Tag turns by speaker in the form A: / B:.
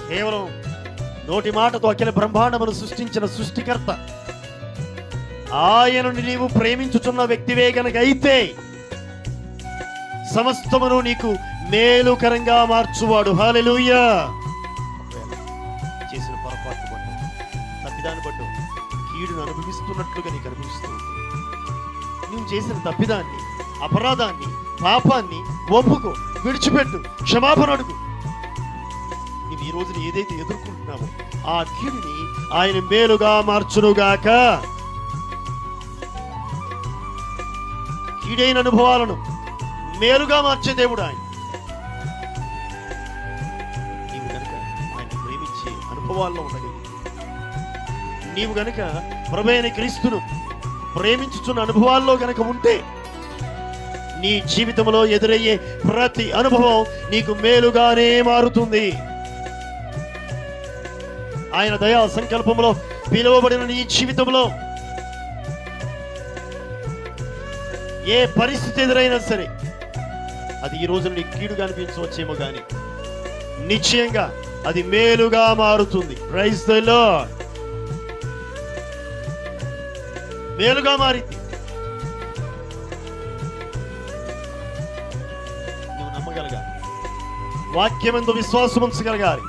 A: కేవలం నోటి మాటతో అఖిల బ్రహ్మాండమును సృష్టించిన సృష్టికర్త ఆయనను నీవు ప్రేమించుచున్న వ్యక్తివే గనక అయితే సమస్తమును నీకు మేలుకరంగా మార్చువాడు. హల్లెలూయా. చేసిన పొరపాటు పట్టు, తప్పిదాన్ని పట్టు కీడును అనుభవిస్తున్నట్లుగా నీకు అనిపిస్తుంది. నువ్వు చేసిన తప్పిదాన్ని, అపరాధాన్ని, పాపాన్ని ఒప్పుకో, విడిచిపెట్టు, క్షమాపణ అడుగు. నువ్వు ఈ రోజున ఏదైతే ఎదుర్కొంటున్నావో ఆ కీడుని ఆయన మేలుగా మార్చునుగాక. కీడైన అనుభవాలను మేలుగా మార్చే దేవుడు ఆయన. నీవు గనుక ఆయన ప్రేమించే అనుభవాల్లో ఉండగలిగి, నీవు గనుక ప్రభువైన క్రీస్తును ప్రేమించుచున్న అనుభవాల్లో గనక ఉంటే నీ జీవితంలో ఎదురయ్యే ప్రతి అనుభవం నీకు మేలుగానే మారుతుంది. ఆయన దయా సంకల్పంలో పిలువబడిన నీ జీవితంలో ఏ పరిస్థితి ఎదురైనా సరే అది ఈ రోజున నీకు కీడుగా అనిపించవచ్చేమో కానీ నిశ్చయంగా అది మేలుగా మారుతుంది. Praise the Lord. మేలుగా మారింది. నువ్వు నమ్మగలగాలి, వాక్యమందు విశ్వాసం ఉంచగలగాలి.